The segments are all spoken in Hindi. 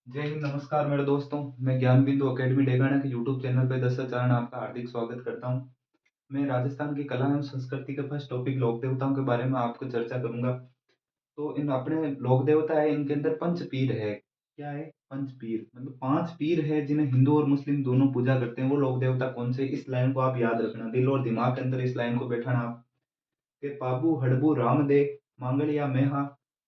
जय हिंद, नमस्कार मेरे दोस्तों। मैं ज्ञान बिंदु अकेडमी डेगाना के यूट्यूब चैनल पे दस चरण आपका हार्दिक स्वागत करता हूँ। मैं राजस्थान की कला एवं संस्कृति के फर्स्ट टॉपिक लोक देवताओं के बारे में आपको चर्चा करूंगा। तो इन अपने लोक देवता है, इनके अंदर पंच पीर है। क्या है? पंच पीर मतलब पांच पीर है जिन्हें हिंदू और मुस्लिम दोनों पूजा करते हैं। वो लोक देवता कौन से? इस लाइन को आप याद रखना, दिल और दिमाग के अंदर इस लाइन को बैठाना आप। के पाबू हड़बू रामदे मांगलिया मेहा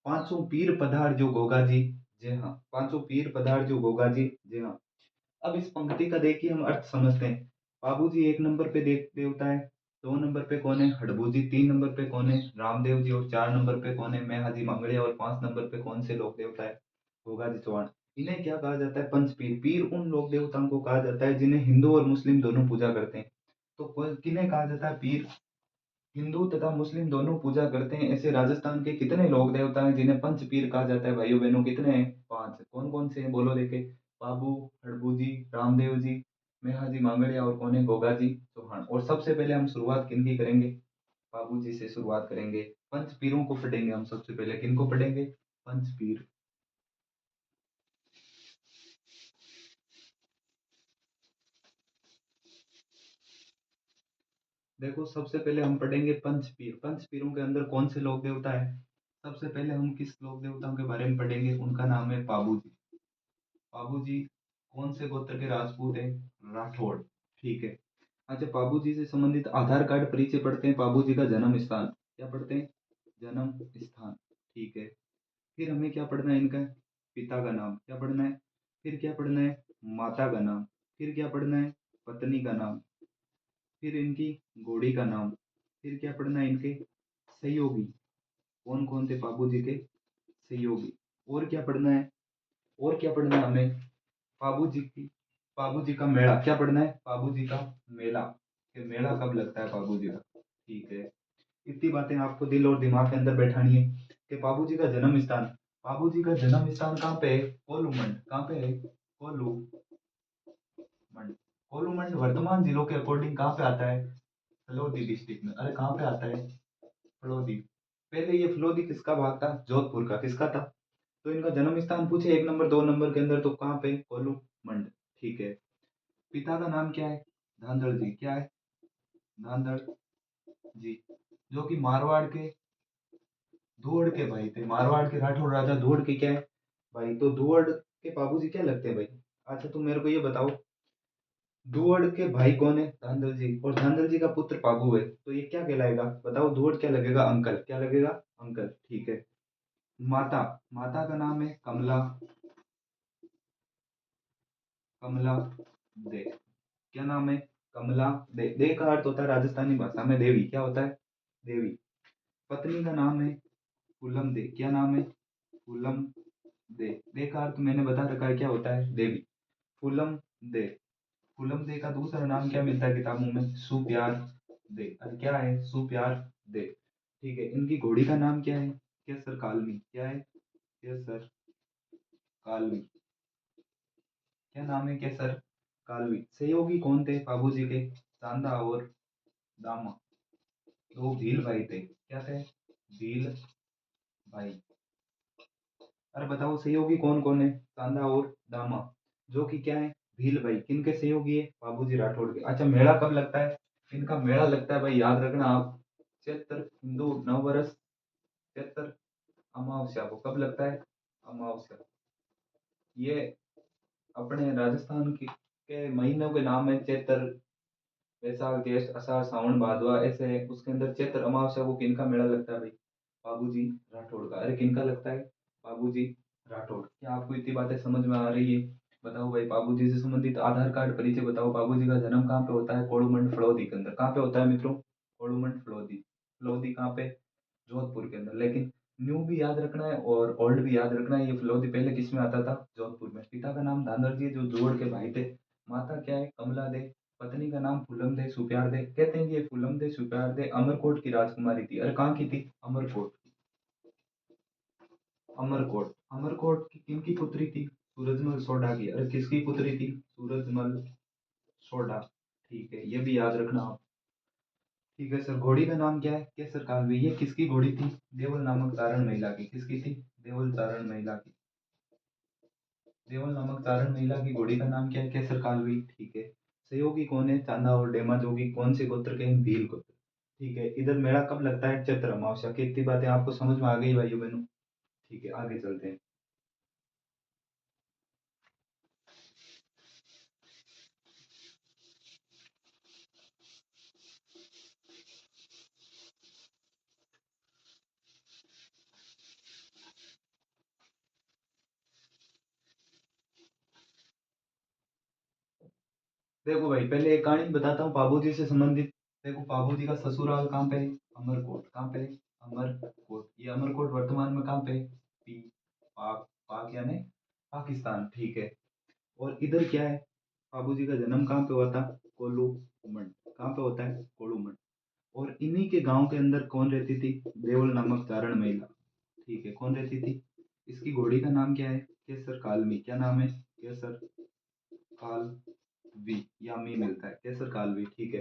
पांचों पीर पधार जो गोगा जी। जी हाँ, पांचों पीर पधार जो गोगा जी। जी हाँ। अब इस पंक्ति का देखिए हम अर्थ समझते हैं। बाबू जी एक नंबर पे देवता है। दो नंबर पे कौन है? हड़बू जी। तीन नंबर पे कौन है? रामदेव जी। और चार नंबर पे कौन है? मेहाजी मांगड़िया। और पांच नंबर पे कौन से लोक देवता है? गोगा जी चौहान। इन्हें क्या कहा जाता है? पंच पीर। पीर उन लोक देवताओं को कहा जाता है जिन्हें हिंदू और मुस्लिम दोनों पूजा करते हैं। तो किन्हें कहा जाता है पीर? हिंदू तथा मुस्लिम दोनों पूजा करते हैं। ऐसे राजस्थान के कितने लोक देवता हैं जिन्हें पंच पीर कहा जाता है भाइयों बहनों? कितने हैं? पांच। कौन कौन से हैं बोलो देखे? बाबू, हड़बू जी, रामदेव जी, मेहाजी मांगड़िया और कौन है? गोगा जी चौहान। और सबसे पहले हम शुरुआत किनकी करेंगे? बाबू जी से शुरुआत करेंगे। पंच पीरों को पढ़ेंगे हम। सबसे पहले किनको पढ़ेंगे? पंच पीर। देखो, सबसे पहले हम पढ़ेंगे पंच पीर। पंच पीरों के अंदर कौन से लोक देवता है? सबसे पहले हम किस लोक देवताओं के बारे में पढ़ेंगे? उनका नाम है बाबू जी। बाबू जी कौन से गोत्र के राजपूत हैं? राठौड़। ठीक है। अच्छा, बाबू जी से संबंधित आधार कार्ड परिचय पढ़ते हैं। बाबू जी का जन्म स्थान क्या पढ़ते हैं? जन्म स्थान। ठीक है। फिर हमें क्या पढ़ना है? इनका पिता का नाम क्या पढ़ना है? फिर क्या पढ़ना है? माता का नाम। फिर क्या पढ़ना है? पत्नी का नाम। फिर इनकी घोड़ी का नाम। फिर क्या पढ़ना है? इनके सहयोगी कौन कौन थे? बाबू जी के सहयोगी। और क्या पढ़ना है? और क्या पढ़ना है हमें? बाबू जी की बाबू जी का मेला क्या पढ़ना है? बाबू जी का मेला कि मेला कब लगता है बाबू जी का। ठीक है। इतनी बातें आपको दिल और दिमाग के अंदर बैठानी है। कि बाबू जी का जन्म स्थान। बाबू जी का जन्म स्थान कहाँ पे है? कोलूमंड। कहाँ पे है? कोलूमंड। कोलूमंड वर्तमान जिलों के अकॉर्डिंग कहाँ पे आता है? फलोदी डिस्ट्रिक्ट में। अरे कहाँ पे आता है? फलोदी। पहले ये फलोदी किसका भाग था? जोधपुर का। किसका था? तो इनका जन्म स्थान पूछे एक नंबर दो नंबर के अंदर तो कहाँ पे? कोलूमंड। ठीक है। पिता का नाम क्या है? धांधड़ जी। क्या है? धांधड़ जी। जो कि मारवाड़ के धुवड़ के भाई थे। मारवाड़ के राठौर राजा धुवड़ के क्या है भाई? तो धुवड़ के बाबू जी क्या लगते हैं भाई? अच्छा, तुम मेरे को ये बताओ, धुवड़ के भाई कौन है? धांधल जी। और धांधल जी का पुत्र पाबू है, तो ये क्या कहलाएगा? बताओ, धुवड़ क्या लगेगा? अंकल। क्या लगेगा? अंकल। ठीक है। माता माता का नाम है कमला। कमला दे। क्या नाम है? कमला दे। दे का अर्थ होता है राजस्थानी भाषा में देवी। क्या होता है? देवी। पत्नी का नाम है फूलम दे। क्या नाम है? फूलम दे। दे का अर्थ मैंने बता रखा है क्या होता है? देवी। फूलम दे। फूलम दे का दूसरा नाम क्या मिलता है किताबों में? सुप्यार दे। अरे क्या है? सुप्यार दे। ठीक है। इनकी घोड़ी का नाम क्या है? केसर कालमी। क्या है? केसर कालमी। क्या नाम है? केसर कालवी। सहयोगी कौन थे बाबू जी के? चांदा और दामा। दो भील भाई थे। क्या थे? भील भाई। अरे बताओ, सहयोगी कौन कौन है? चांदा और दामा। जो कि क्या है? भील भाई। किनके सहयोगी है? बाबूजी राठौड़ के। अच्छा, मेला कब लगता है? इनका मेला लगता है भाई, याद रखना आप, चैत्र हिंदू नव वर्ष, चैत्र अमावस्या को। कब लगता है? अमावस्या। ये अपने राजस्थान के महीनों के नाम है। चैत्र, वैशाख, ज्येष्ठ, आषाढ़, सावन, भादवा, ऐसे है। उसके अंदर चैत्र अमावस्या को किनका मेला लगता है भाई? बाबूजी राठौड़ का। अरे किनका लगता है? बाबूजी राठौड़। क्या आपको इतनी बातें समझ में आ रही है? बताओ भाई, बाबूजी से संबंधित आधार कार्ड परिचय बताओ। बाबूजी का जन्म कहाँ पे होता है? कोड़ुमंड फड़ौदी के अंदर। कहाँ पे होता है मित्रों? कोड़ुमंड फड़ौदी। फड़ौदी कहाँ पे? जोधपुर के अंदर। लेकिन न्यू भी याद रखना है और ओल्ड भी याद रखना है। ये फलोदी पहले किस में आता था? जोधपुर में। पिता का नाम धांधर जी जो जोड़ के भाई थे। माता क्या है? कमला दे। पत्नी का नाम फूलम दे सुप्यार दे। कहते हैं कि ये फूलम दे सुप्यार दे अमरकोट की राजकुमारी थी। अरे कहाँ की थी? अमरकोट। अमरकोट। अमरकोट की किनकी पुत्री थी? सूरजमल सोढ़ा की। अरे किसकी पुत्री थी? सूरजमल सोढ़ा। ठीक है, ये भी याद रखना आप। ठीक है सर। घोड़ी का नाम क्या है? केसर कालवी। ये किसकी घोड़ी थी? देवल नामक चारण महिला की। किसकी थी? देवल चारण महिला की। देवल नामक चारण महिला की घोड़ी का नाम क्या है? केसर कालवी। ठीक है। सहयोगी कौन है? चांदा और डेमा, जो कि कौन से गोत्र के हैं? भील गोत्र। ठीक है। इधर मेला कब लगता है? चैत्र अमावस्या। कितनी बातें आपको समझ में आ गई भाइयों बहनों? ठीक है, आगे चलते हैं। देखो भाई, पहले एक कहानी बताता हूँ पाबू जी से संबंधित। देखो, पाबू जी का ससुराल कहाँ पे है? अमरकोट। कहाँ पे है? अमरकोट। ये अमरकोट वर्तमान में कहाँ पे है? पी पाक पाक यानी पाकिस्तान। ठीक है। और इधर क्या है? बाबू जी का जन्म कहाँ पे हुआ था? कोलूमंड। कहाँ पे होता है? कोलूमंड। और इन्हीं के गांव के अंदर कौन रहती थी? देवल नामक चारण महिला। ठीक है, कौन रहती थी? इसकी घोड़ी का नाम क्या है? केसर कालमी। क्या नाम है? केसर कालवी। या मी मिलता है, केसर कालवी। ठीक है।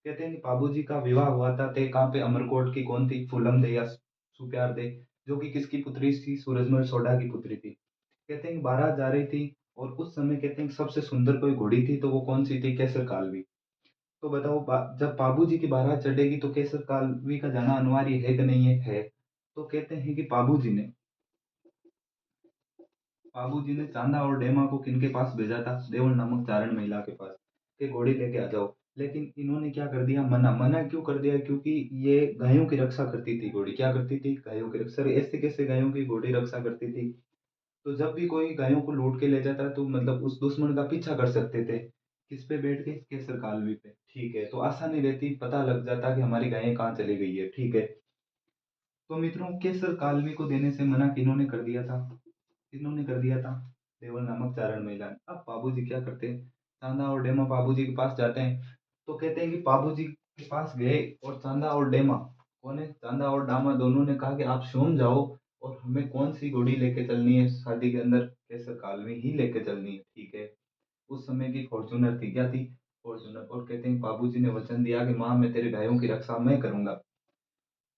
कहते हैं कि बाबू जी का विवाह हुआ था ते कहाँ पे? अमरकोट की कौन थी? फूलम दे या सुप्यार दे, जो कि किसकी पुत्री थी? सूरजमल सोडा की पुत्री थी। कहते हैं कि बारात जा रही थी, और उस समय कहते हैं कि सबसे सुंदर कोई घोड़ी थी, तो वो कौन सी थी? केसर कालवी। तो बताओ, जब बाबू जी की बारात चढ़ेगी तो केसर कालवी का जाना अनिवार्य है कि नहीं है? है। तो कहते हैं कि बाबूजी ने चांदा और डेमा को किनके पास भेजा था? देवल नामक चारण महिला के पास, के घोड़ी लेके आ जाओ। लेकिन इन्होंने क्या कर दिया? मना। मना क्यों कर दिया? क्योंकि ये गायों की रक्षा करती थी घोड़ी। क्या करती थी? गायों की रक्षा। ऐसे कैसे गायों की घोड़ी रक्षा करती थी? तो जब भी कोई गायों को लूट के ले जाता तो मतलब उस दुश्मन का पीछा कर सकते थे। किस पे बैठ के? केसर कालवी पे। ठीक है। तो आसानी रहती, पता लग जाता कि हमारी गायें कहाँ चली गई है। ठीक है। तो मित्रों, केसर कालवी को देने से मना किन्होंने कर दिया था? किन्होंने कर दिया था? देवल नामक चारण महिला ने। अब बाबूजी क्या करते हैं? चांदा और डेमा बाबूजी के पास जाते हैं। तो कहते हैं कि बाबूजी के पास गए, और चांदा और डेमा, कौन है? चांदा और डामा दोनों ने कहा कि आप स्वयं जाओ, और हमें कौन सी घोड़ी लेके चलनी है शादी के अंदर? केसर कालवी ही लेके चलनी है। ठीक है। उस समय की फॉर्चूनर थी। क्या थी? फॉर्चूनर। और कहते हैं बाबूजी ने वचन दिया कि माँ, मैं तेरे गायों की रक्षा मैं करूंगा।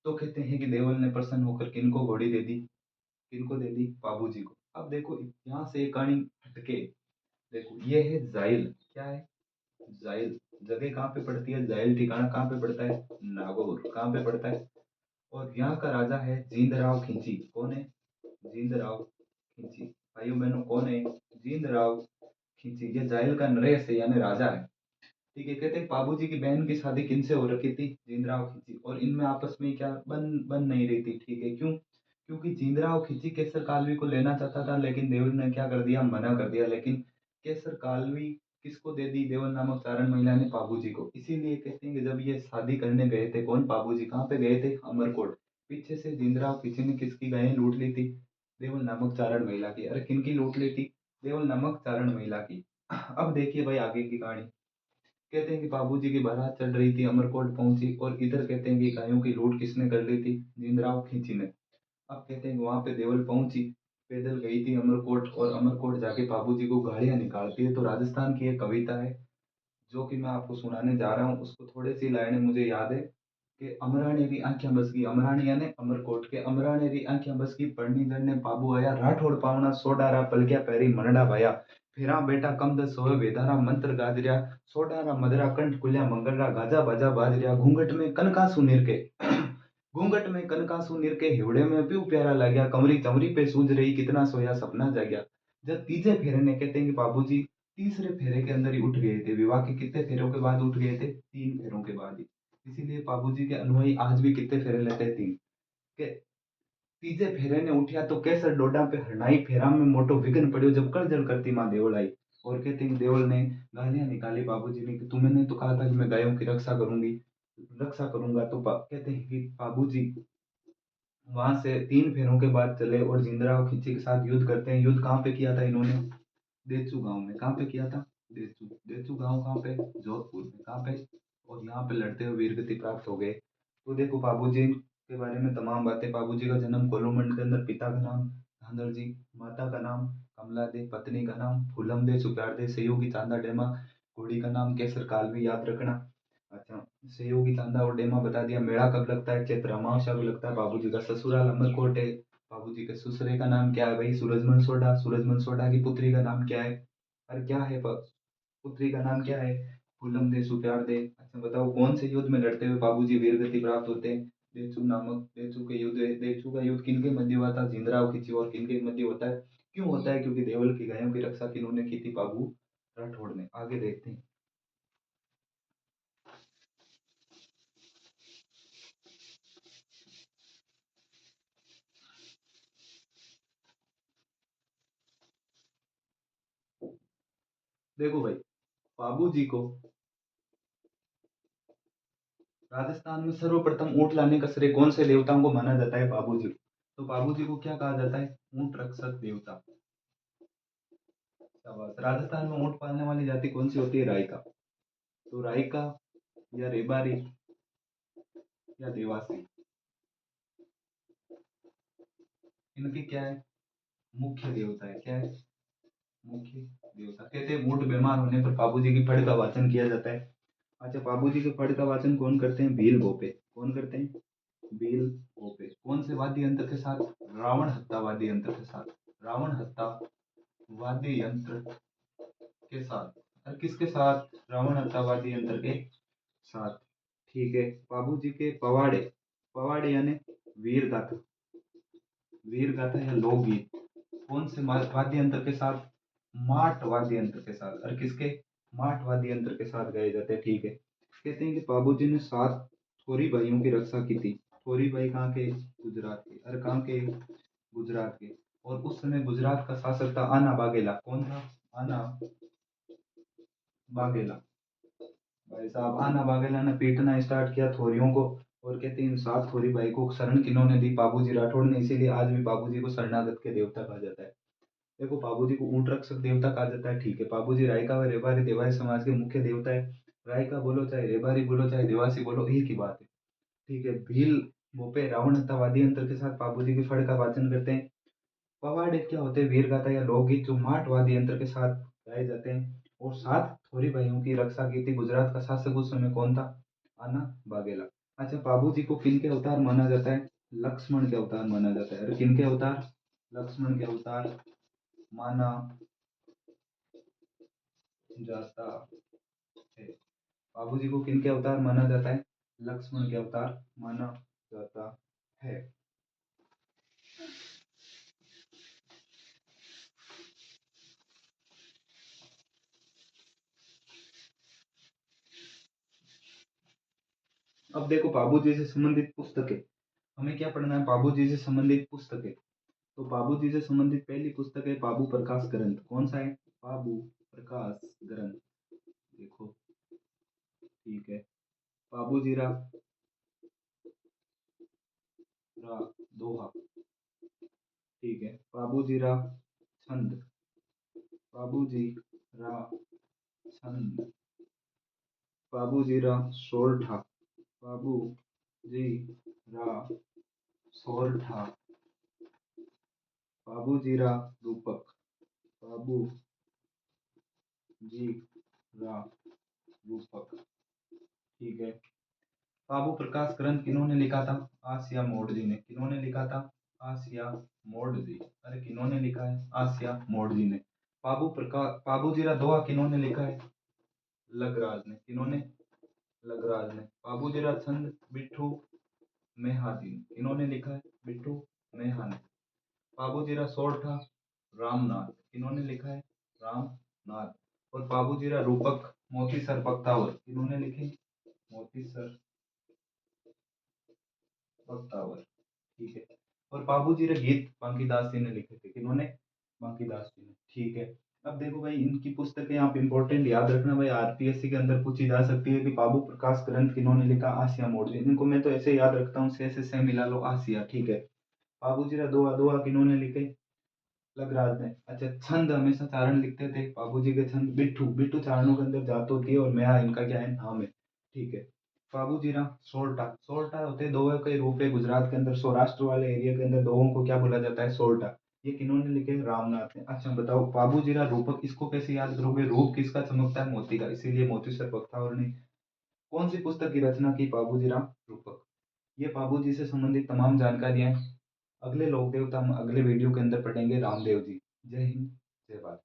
तो कहते हैं कि देवल ने प्रसन्न होकर किनको घोड़ी दे दी? किनको दे दी? बाबूजी को। अब देखो, यहाँ से एक कहानी हटके देखो, ये है जाइल। क्या है? जाइल। जगह कहाँ पे पड़ती है? जाइल ठिकाना कहाँ पे पड़ता है? नागौर। कहाँ पे पड़ता है? और यहाँ का राजा है जींदराव खिंची। कौन है? जींदराव खिंची। भाइयों बहनों, कौन है? जींदराव खिंची। ये जाइल का नरेश है, यानी राजा है। ठीक है। कहते हैं बाबू जी की बहन की शादी किनसे हो रखी थी? जींदराव खिंची। और इनमें आपस में क्या बन नहीं रही थी। ठीक है। क्यों? क्योंकि जींदराव खिंची केसर कालवी को लेना चाहता था, लेकिन देवर ने क्या कर दिया? मना कर दिया। लेकिन केसर कालवी किसको दे दी? देवर नामक चारण महिला ने बाबूजी को। इसीलिए कहते हैं कि जब ये शादी करने गए थे, कौन? बाबूजी। कहाँ पे गए थे? अमरकोट। पीछे से जींदराव खिंची ने किसकी गायें लूट ली थी? देवल नामक चारण महिला की। अरे किनकी लूट ली थी? देवल नामक चारण महिला की। अब देखिए भाई, आगे की कहानी। कहते हैं कि बाबूजी की बारात चल रही थी, अमरकोट पहुंची, और इधर कहते हैं कि गायों की लूट किसने कर ली थी? जींदराव खींची ने। अब कहते हैं कि वहां पे देवल पहुंची, पैदल गई थी अमरकोट, और अमरकोट जाके बाबूजी को गालियां निकालती है। तो राजस्थान की एक कविता है, जो कि मैं आपको सुनाने जा रहा हूँ। उसको थोड़ी सी लाइनें मुझे याद है कि अमराने री आंखें बस गई। अमरानी यानी अमरकोट के। अमराने री आंखें बस गई, पढ़नी जड़ने बाबू आया, राठौड़ पावना सोडारा पलक्या पैरी मनड़ा भाया, फिरा बेटा कम दस होए वेदारा मंत्र गाजरिया, सोडारा मदरा कंठ कुल्या मंगलरा, गाजा बाजा बाजरिया, घूंघट में कनका सुनीर के घूंघट में कनका सुनीर के हिवड़े में प्यू प्यारा लग गया, कमरी चमरी पे सूझ रही, कितना सोया सपना जाग्या। जब तीजे फेरे ने, कहते हैं कि बाबूजी तीसरे फेरे के अंदर ही उठ गए थे। विवाह के कितने फेरों के बाद उठ गए थे? 3 फेरों के बाद ही। इसीलिए बाबूजी के अनुयायी आज भी कितने फेरे लेते हैं? 3 के। तीजे फेरे ने उठिया तो कैसर डोडा पे हरनाई, फेरा में मोटो विघ्न पड़ियो, जब कल करती माँ देवल आई। और कहते हैं कि देवल ने गालियां निकाली बाबूजी ने कि तुमने तो कहा था कि मैं गायों की रक्षा करूंगी, रक्षा करूंगा। तो कहते हैं कि बाबूजी वहां से 3 फेरों के बाद चले, और जिंदराव खिंची के साथ युद्ध करते हैं। युद्ध कहाँ पे किया था इन्होंने? देचू गांव में। कहाँ पे किया था? देचू। देचू गांव कहाँ पे? जोधपुर में। कहाँ पे? और यहाँ पे लड़ते हुए वीरगति प्राप्त हो गए। तो देखो, बाबूजी के बारे में तमाम बातें। बाबूजी का जन्म कोलूमंड के अंदर। पिता का नाम धांधर जी, माता का नाम कमला दे, पत्नी का नाम फूलम दे, सुप्यार दे, सहयोगी चांदा डेमा, घोड़ी का नाम केसर कालवी, याद रखना। अच्छा, सहयोगी चांदा और डेमा बता दिया। मेला कब लगता है? चैत्र अमावस्या को लगता है। बाबूजी का ससुराल अमरकोट है। बाबूजी के ससुरे का नाम क्या है भाई? सूरजमल सोढ़ा। सूरजमल सोढ़ा की पुत्री का नाम क्या है? और क्या है पुत्री का नाम क्या है? फूलम दे सुप्यार दे। अच्छा बताओ, कौन से युद्ध में लड़ते हुए बाबूजी वीरगति प्राप्त होते हैं? देचू के युद्ध। देचू का युद्ध किनके मध्य हुआ था? जिंदराव खिची और किनके मध्य होता है? क्यों होता है? क्योंकि देवल की गायों की रक्षा किन्होंने की थी? बाबू राठौड़ ने। आगे देखते हैं। देखो भाई, बाबूजी को राजस्थान में सर्वप्रथम ऊंट लाने का श्रेय कौन से देवताओं को माना जाता है? बाबूजी को। तो बाबूजी को क्या कहा जाता है? ऊंट रक्षक देवता। शाबाश। राजस्थान में ऊंट पालने वाली जाति कौन सी होती है? रायका। तो रायका या रेबारी या देवासी, इनकी क्या है? मुख्य देवता है। क्या है? मुख्य देवता। कहते हैं ऊंट बीमार होने पर बाबूजी की फड़ का वाचन किया जाता है। अच्छा, बाबूजी के फड़ का वाचन कौन करते हैं? भील भोपे। कौन करते हैं? भील भोपे। कौन से वाद्य यंत्र के साथ? रावण हत्ता वाद्य यंत्र के साथ। रावण हत्ता वाद्य यंत्र के साथ। और किसके साथ? रावण हत्ता वाद्य यंत्र के साथ। ठीक है। बाबूजी के पवाड़े। पवाड़े यानी वीर गाथा। वीर गाथा या लोकगीत कौन से वाद्य यंत्र के साथ? माट वाद्य यंत्र के साथ। और किसके? माट वाद्य यंत्र के साथ गाए जाते हैं। ठीक है। कहते हैं कि बाबूजी ने 7 छोरी भाइयों की रक्षा की थी। छोरी भाई कहाँ के? गुजरात के। अरे कहाँ के? गुजरात के। और उस समय गुजरात का शासक था आना बाघेला। कौन था? आना बाघेला। भाई साहब, आना बाघेला ने पीटना स्टार्ट किया थोरियों को। और कहते हैं इन 7 थोरी भाई को शरण किन्होंने दी? बाबूजी राठौड़ ने। इसीलिए आज भी बाबूजी को शरणागत के देवता कहा जाता है। देखो, बाबूजी को ऊंट रक्षक देवता कहा जाता है। ठीक है। बाबूजी रायका व रेबारी देवासी समाज के मुख्य देवता है। रायका बोलो चाहे रेबारी बोलो चाहे देवासी बोलो, एक ही बात है। ठीक है। भील भोपे रावण हत्ता वाद्य यंत्र के साथ बाबूजी की फड़ का वाचन करते हैं। पवाड़ एक क्या होते हैं? वीर गाथा या लोकगीत जो माट वाद्य यंत्र के साथ गाए जाते हैं। और 7 थोरी भाइयों की रक्षा की थी। गुजरात का शासक उस समय कौन था? आना बाघेला। अच्छा, बाबूजी को किन के अवतार माना जाता है? लक्ष्मण के अवतार माना जाता है। अरे किन के अवतार? लक्ष्मण के अवतार माना जाता है। बाबूजी को किन के अवतार माना जाता है? लक्ष्मण के अवतार माना जाता है। अब देखो, बाबूजी से संबंधित पुस्तकें। हमें क्या पढ़ना है? बाबूजी से संबंधित पुस्तकें। तो बाबूजी से संबंधित पहली पुस्तक है बाबू प्रकाश ग्रंथ। कौन सा है? बाबू प्रकाश ग्रंथ। देखो, ठीक है। बाबूजी रा दोहा। ठीक है। बाबूजी छंद। बाबूजी रा छंद। बाबूजी सोरठा। बाबू जी रा सोरठा। बाबूजी रूपक। बाबू जी रूपक। ठीक है। बाबू प्रकाश ग्रंथ किन्होंने लिखा था? आसिया मोड़ जी ने। किन्होंने लिखा था? आसिया मोड़ जी। अरे किन्होंने लिखा है? आसिया मोड़ जी ने। बाबूजीरा दोहा किन्होंने लिखा है? लगराज ने। किन्होंने? लगराज ने। बाबूजीरा छंद बिट्ठू मेहाजी ने। किन्होंने लिखा है? बिट्ठू मेहा ने। बाबूजीरा सोरठा रामनाथ। किन्होंने लिखा है? रामनाथ। और बाबूजीरा रूपक मोतीसर बख्तावर। किन्होंने लिखे? मोतीसर बख्तावर। ठीक है। और बाबूजी रे गीत बांकीदास जी ने लिखे थे। किन्होंने? बांकीदास जी ने। ठीक है। अब देखो भाई, इनकी पुस्तकें आप इंपॉर्टेंट याद रखना भाई, आरपीएससी के अंदर पूछी जा सकती है कि बाबू प्रकाश ग्रंथ किन्होंने लिखा? आसिया मोड़ जी। इनको मैं तो ऐसे याद रखता हूँ, से मिला लो आसिया। ठीक है। बाबूजी रा दोहा। दोहा किन्होंने लिखे? लगराज ने। अच्छा, छंद हमेशा चारण लिखते थे बाबूजी के। छंद बिट्ठू। बिट्ठू चारणों के अंदर जात होती है और मेहा इनका क्या है? नाम है। ठीक है। बाबूजीरा सोरठा। सोरठा होते हैं दोहे के रूप है। गुजरात के अंदर सौराष्ट्र वाले एरिया के अंदर दोहों को क्या बोला जाता है? सोरठा। ये किन्होंने लिखे? रामनाथ ने। अच्छा बताओ, बाबूजीरा रूपक इसको कैसे याद करोगे? रूप किसका चमकता है? मोती का। इसीलिए मोती सर बख्तावर ने कौन सी पुस्तक की रचना की? बाबूजीरा रूपक। ये बाबूजी से संबंधित तमाम जानकारियां अगले लोक देवता हम अगले वीडियो के अंदर पढ़ेंगे रामदेव जी। जय हिंद, जय भारत।